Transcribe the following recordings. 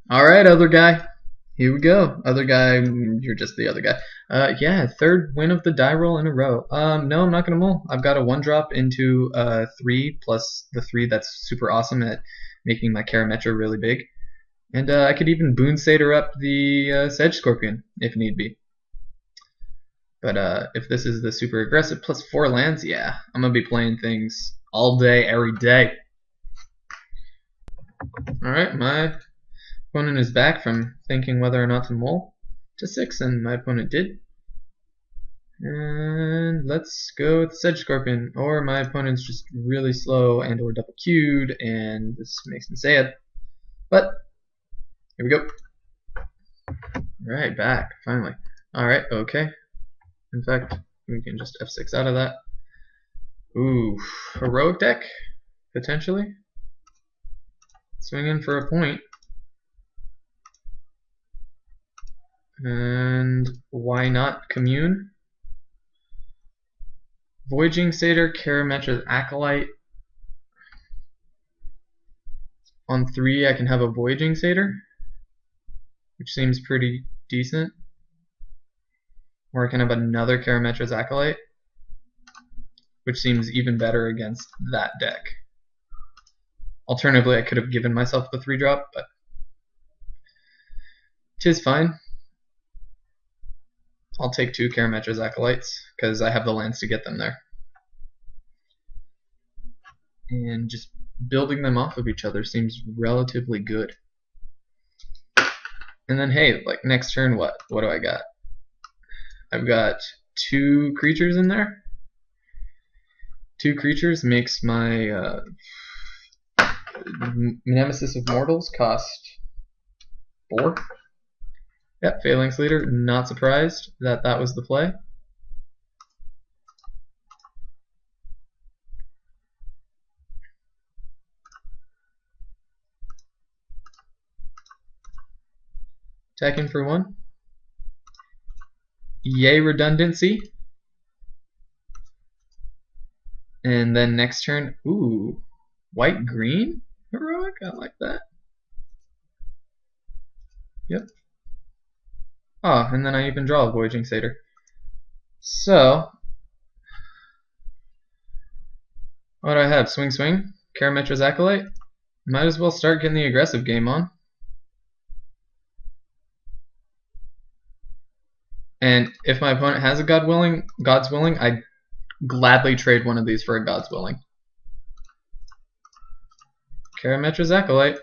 Alright, other guy. Here we go. Other guy, you're just the other guy. Yeah, third win of the die roll in a row. No, I'm not gonna mull. I've got a 1-drop into 3 plus the 3 that's super awesome at making my Karametra really big. And I could even Boon Satyr up the Sedge Scorpion if need be. But if this is the super aggressive plus 4 lands, yeah, I'm gonna be playing things all day, every day. Alright, my opponent is back from thinking whether or not to mull to 6, and my opponent did. And let's go with Sedge Scorpion, or my opponent's just really slow and or double queued, and this makes me sad. But here we go. Alright, back, finally. Alright, okay. In fact, we can just F6 out of that. Ooh, heroic deck, potentially. Swinging for a point. And why not commune? Voyaging Satyr, Karametra's Acolyte. On 3 I can have a Voyaging Satyr, which seems pretty decent. Or I can have another Karametra's Acolyte, which seems even better against that deck. Alternatively, I could have given myself the 3-drop, but 'tis fine. I'll take 2 Karametra's Acolytes, because I have the lands to get them there. And just building them off of each other seems relatively good. And then, hey, like next turn, what do I got? I've got 2 creatures in there. 2 creatures makes my Nemesis of Mortals cost 4. Yep, Phalanx Leader, not surprised that that was the play. Attacking for 1. Yay redundancy. And then next turn, ooh, white green heroic. I like that. Yep. Ah, and then I even draw a Voyaging Satyr. So, what do I have? Swing, swing. Karametra's Acolyte. Might as well start getting the aggressive game on. And if my opponent has a God's Willing, I'd gladly trade one of these for a God's Willing. Karametra's Acolyte.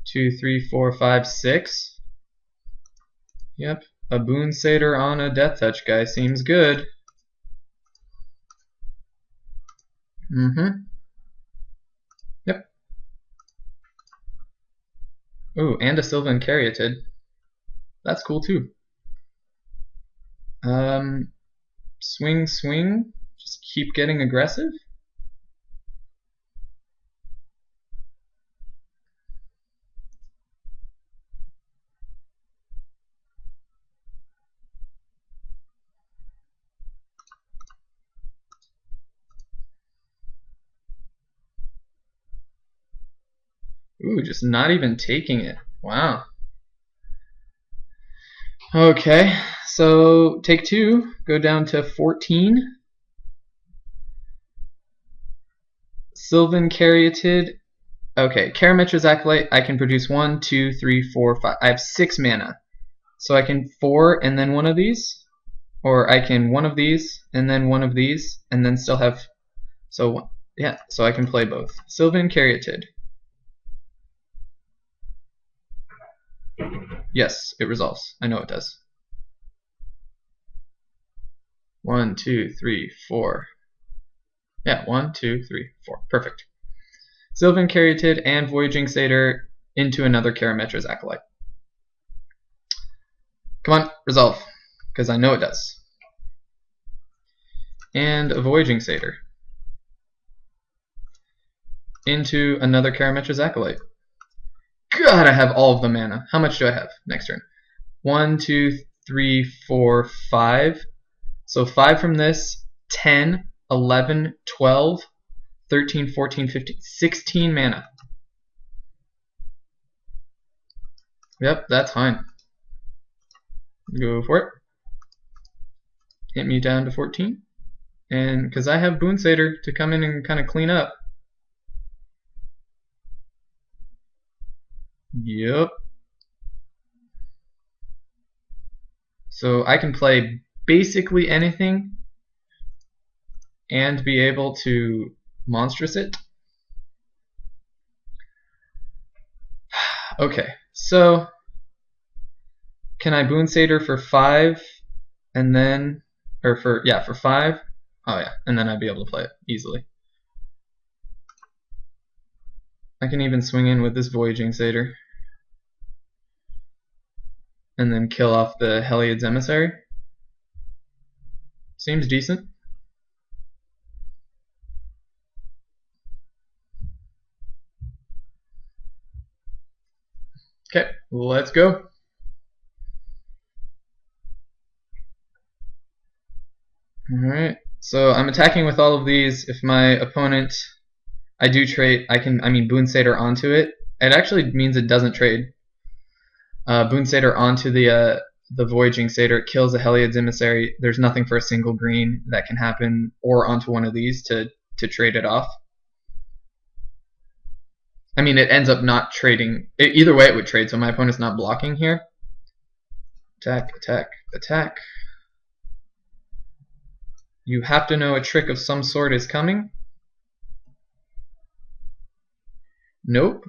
2, 3, 4, 5, 6. Yep, a Boon Satyr on a Death Touch guy seems good. Yep. Ooh, and a Sylvan Caryatid. That's cool too. Swing, swing. Just keep getting aggressive. Ooh, just not even taking it. Wow. Okay, so take 2, go down to 14. Sylvan Caryatid. Okay, Karametra's Acolyte, I can produce 1, 2, 3, 4, 5. I have 6 mana. So I can 4 and then one of these. Or I can 1 of these and then 1 of these and then still have. So, yeah, so I can play both. Sylvan Caryatid. Yes, it resolves. I know it does. 1, 2, 3, 4. Yeah, 1, 2, 3, 4. Perfect. Sylvan Caryatid and Voyaging Satyr into another Karametra's Acolyte. Come on, resolve, because I know it does. And a Voyaging Satyr into another Karametra's Acolyte. God, I have all of the mana. How much do I have next turn? 1, 2, 3, 4, 5. So 5 from this, 10, 11, 12, 13, 14, 15, 16 mana. Yep, that's fine. Go for it. Hit me down to 14. And because I have Boon Satyr to come in and kind of clean up. Yep. So I can play basically anything and be able to monstrous it. Okay, so can I Boon Satyr for 5 and then, or for 5? Oh yeah, and then I'd be able to play it easily. I can even swing in with this Voyaging Satyr and then kill off the Heliod's Emissary. Seems decent. Okay, let's go. Alright, so I'm attacking with all of these. If my opponent, I do trade, I mean Boon Satyr onto it. It actually means it doesn't trade. Boon Satyr onto the Voyaging Satyr, it kills a Heliod's Emissary. There's nothing for a single green that can happen, or onto one of these to trade it off. I mean, it ends up not trading. Either way, it would trade, so my opponent's not blocking here. Attack, attack, attack. You have to know a trick of some sort is coming. Nope.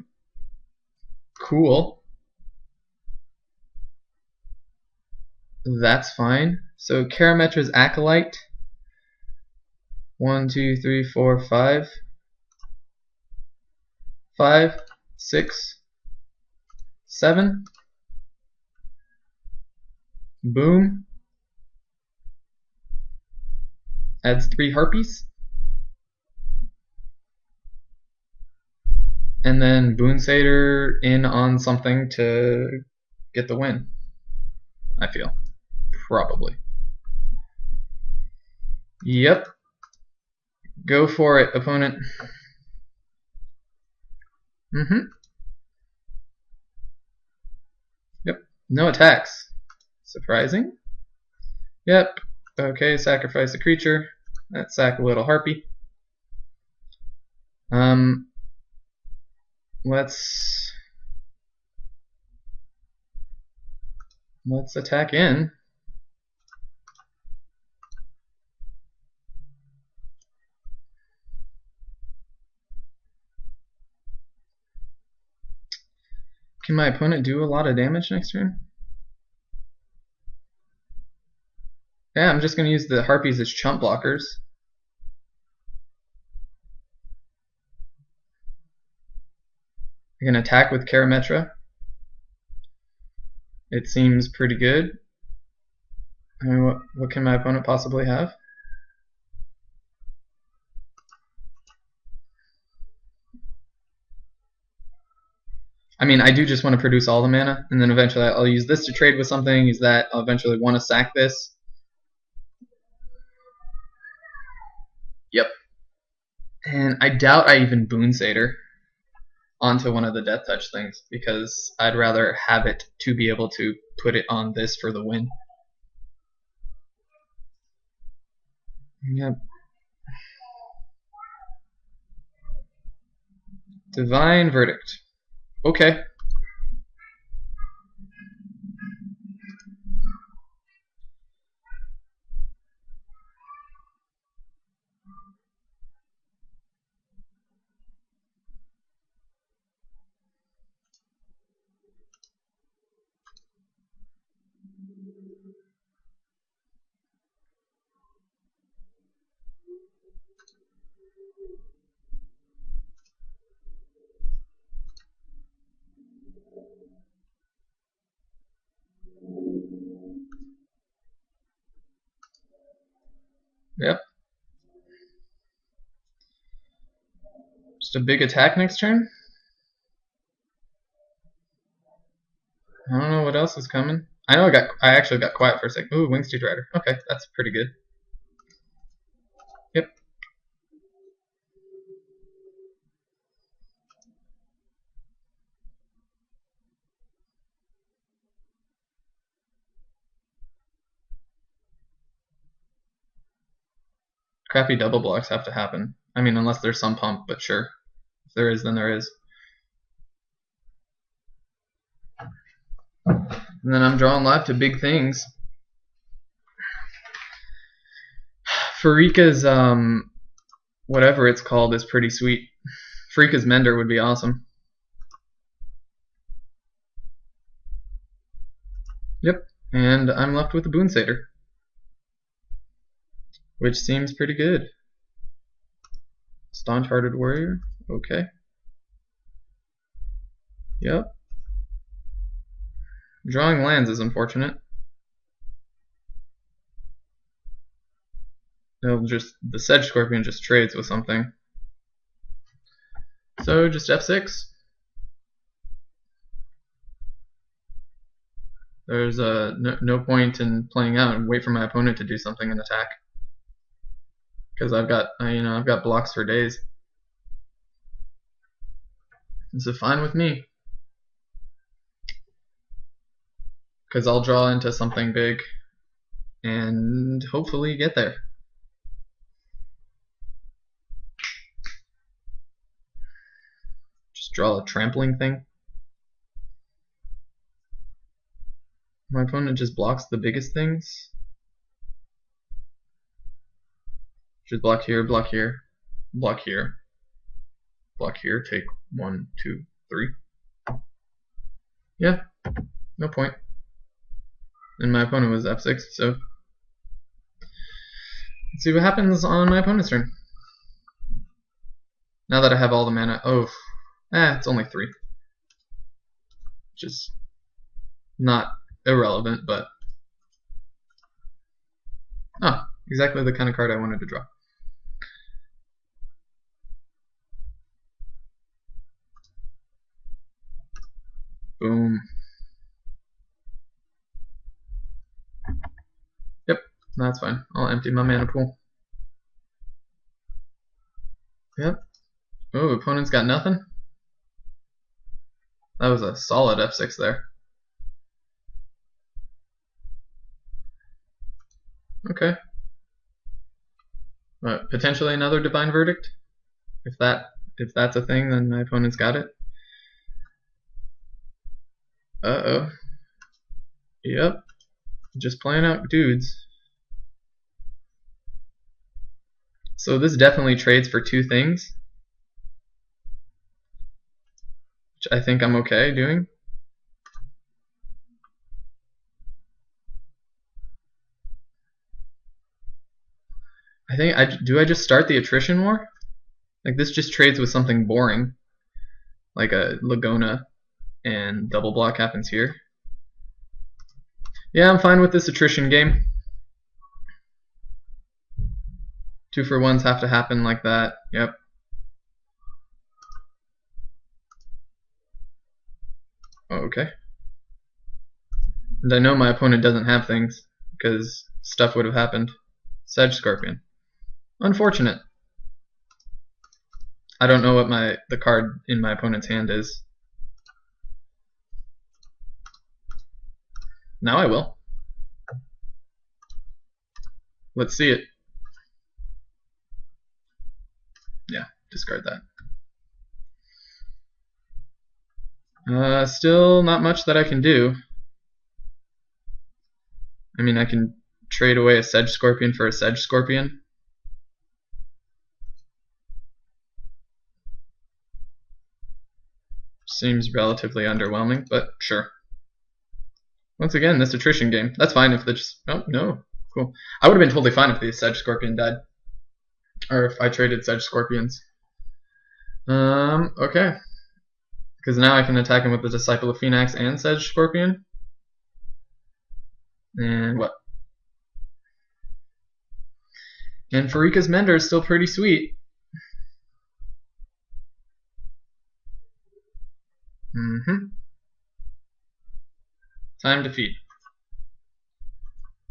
Cool. That's fine. So Karametra's Acolyte. 1, 2, 3, 4, 5. 5, 6, 7. Boom. Adds 3 harpies. And then Boon Satyr in on something to get the win. I feel. Probably. Yep. Go for it, opponent. Yep. No attacks. Surprising. Yep. Okay, sacrifice a creature. Let's sack a little harpy. Let's attack in. Can my opponent do a lot of damage next turn? Yeah, I'm just going to use the harpies as chump blockers. I can attack with Karametra. It seems pretty good. I mean, what can my opponent possibly have? I mean, I do just want to produce all the mana, and then eventually I'll use this to trade with something, use that, I'll eventually want to sack this. Yep. And I doubt I even Boon Satyr onto one of the Death Touch things, because I'd rather have it to be able to put it on this for the win. Yep. Divine Verdict. Okay. Yep. Just a big attack next turn. I don't know what else is coming. I know I actually got quiet for a second. Ooh, Wingstreet Rider. Okay, that's pretty good. Yep. crappy double blocks have to happen. I mean, unless there's some pump, but sure. If there is, then there is. And then I'm drawing live to big things. Farika's whatever it's called is pretty sweet. Farika's Mender would be awesome. Yep, and I'm left with a Boon Satyr, which seems pretty good. Staunch-Hearted Warrior, okay. Yep. Drawing lands is unfortunate. The Sedge Scorpion just trades with something. So just F6. There's no point in playing out and wait for my opponent to do something and attack, because I've got blocks for days. This is fine with me, because I'll draw into something big and hopefully get there. Just draw a trampling thing. My opponent just blocks the biggest things. Just block here, block here, block here, block here, take 1, 2, 3. Yeah, no point. And my opponent was F6, so let's see what happens on my opponent's turn. Now that I have all the mana, it's only 3. Which is not irrelevant, but exactly the kind of card I wanted to draw. Boom. Yep, that's fine. I'll empty my mana pool. Yep. Oh, opponent's got nothing? That was a solid F6 there. Okay. But potentially another Divine Verdict? If that's a thing, then my opponent's got it. Uh-oh. Yep. Just playing out dudes. So this definitely trades for 2 things, which I think I'm okay doing. Do I just start the attrition war? Like, this just trades with something boring, like a Lagona, and double block happens here. Yeah, I'm fine with this attrition game. 2-for-1s have to happen like that. Yep. Okay. And I know my opponent doesn't have things, because stuff would have happened. Sedge Scorpion. Unfortunate. I don't know what the card in my opponent's hand is. Now I will. Let's see it. Yeah, discard that. Still not much that I can do. I mean, I can trade away a Sedge Scorpion for a Sedge Scorpion. Seems relatively underwhelming, but sure. Once again, this attrition game. That's fine if oh, no. Cool. I would have been totally fine if the Sedge Scorpion died. Or if I traded Sedge Scorpions. Okay. Because now I can attack him with the Disciple of Phoenix and Sedge Scorpion. And what? And Farika's Mender is still pretty sweet. Time to feed.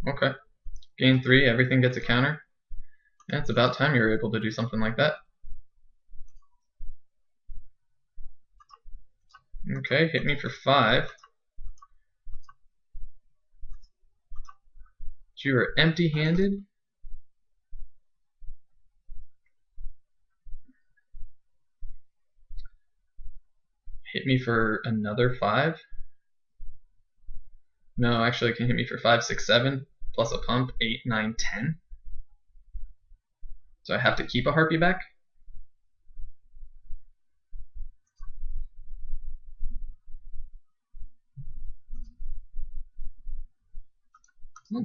Okay. Gain 3, everything gets a counter. Yeah, it's about time you were able to do something like that. Okay, hit me for 5. You are empty-handed. hit me for another 5. No, actually it can hit me for 5, 6, 7, plus a pump, 8, 9, 10. So I have to keep a harpy back?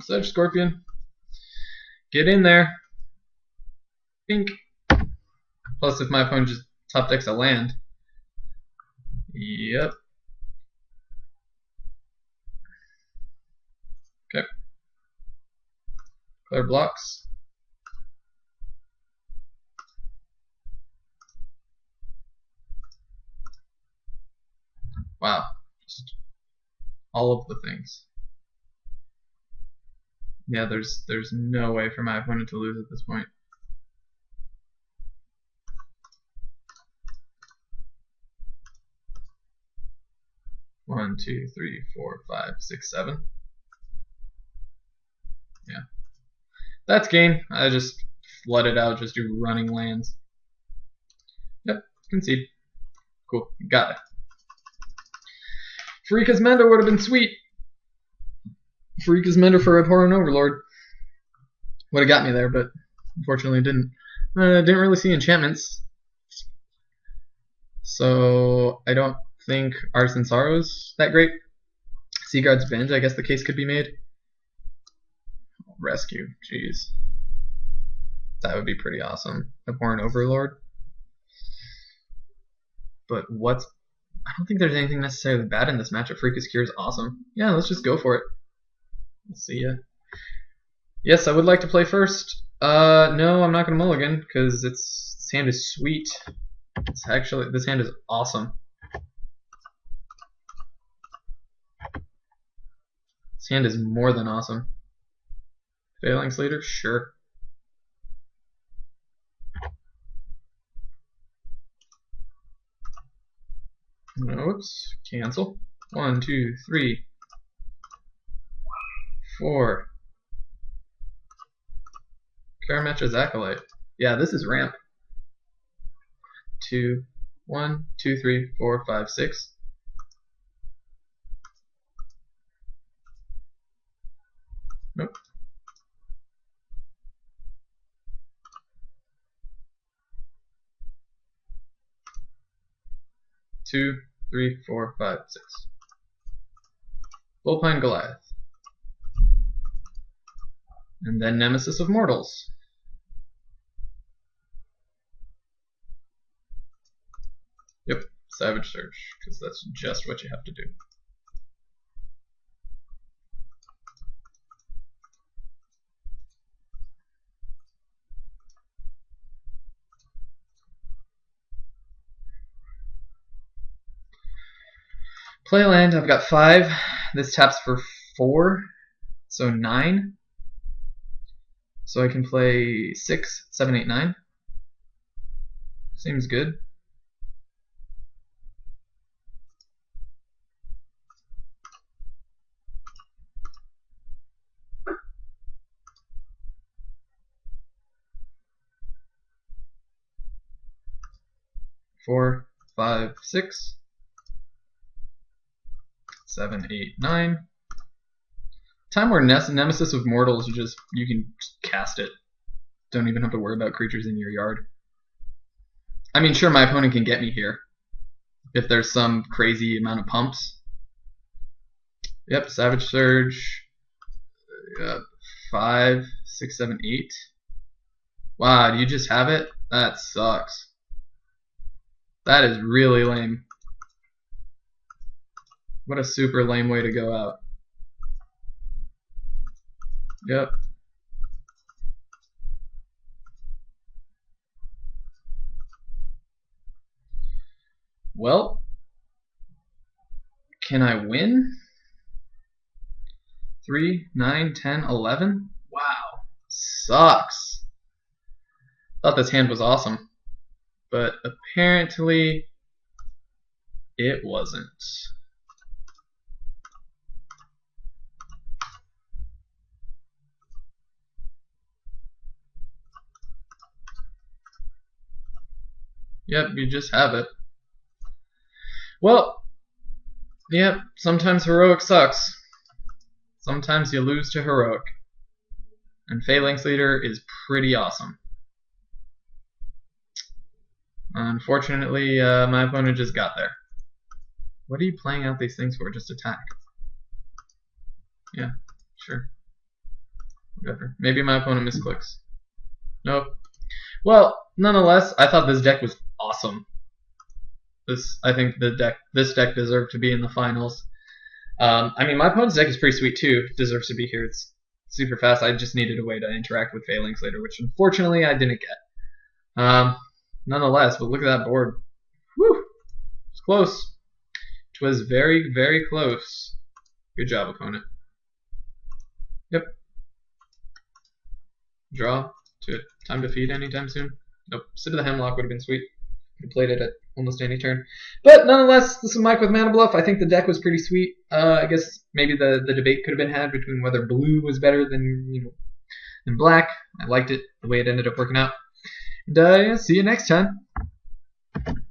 Sedge Scorpion. Get in there. Pink. Plus if my opponent just top decks a land. Yep. Okay. Clear blocks. Wow. Just all of the things. Yeah, there's no way for my opponent to lose at this point. One, two, three, 4, 5, 6, 7. Yeah. That's game. I just flooded out, just do running lands. Yep, concede. Cool, got it. Freaka's Mender would have been sweet. Freaka's Mender for Abhorrent Overlord. Would have got me there, but unfortunately it didn't. Didn't really see enchantments. So I don't think Artisan Sorrow is that great. Seaguard's Venge, I guess the case could be made. Rescue, jeez. That would be pretty awesome. Abhorrent Overlord. But what's... I don't think there's anything necessarily bad in this matchup. Freaka's Cure is awesome. Yeah, let's just go for it. Let's see ya. Yes, I would like to play first. No, I'm not going to mulligan, because this hand is sweet. It's actually, this hand is awesome. This hand is more than awesome. Phalanx Leader? Sure. Oops. Cancel. 1, 2, 3, 4. Karametra's Acolyte. Yeah, this is ramp. 2, 1, 2, 3, 4, 5, 6. Nope. Two, 3, 4, 5, 6. Bullpine Goliath. And then Nemesis of Mortals. Yep, Savage Surge, because that's just what you have to do. Play land, I've got 5. This taps for 4, so 9. So I can play 6, 7, 8, 9. Seems good. Four, 5, 6, 7, 8, 9. Time where Nemesis of Mortals, you can just cast it. Don't even have to worry about creatures in your yard. I mean, sure, my opponent can get me here if there's some crazy amount of pumps. Yep, Savage Surge. 5, 6, 7, 8. Wow, do you just have it? That sucks. That is really lame. What a super lame way to go out. Yep. Well, can I win? 3, 9, 10, 11? Wow. Sucks. Thought this hand was awesome. But apparently it wasn't. Yep, you just have it. Well, yep, sometimes heroic sucks. Sometimes you lose to heroic. And Phalanx Leader is pretty awesome. Unfortunately, my opponent just got there. What are you playing out these things for? Just attack. Yeah, sure. Whatever. Maybe my opponent misclicks. Nope. Well, nonetheless, I thought this deck was awesome. I think this deck deserved to be in the finals. I mean, my opponent's deck is pretty sweet too. It deserves to be here. It's super fast. I just needed a way to interact with Phalanx later, which unfortunately I didn't get. Nonetheless, but look at that board. Whew! It's close. It was very, very close. Good job, opponent. Yep. Draw. Time to feed anytime soon. Nope. Sit of the Hemlock would have been sweet. Could have played it at almost any turn. But nonetheless, this is Mike with Mana Bluff. I think the deck was pretty sweet. I guess maybe the debate could have been had between whether blue was better than black. I liked it the way it ended up working out. And yeah, see you next time.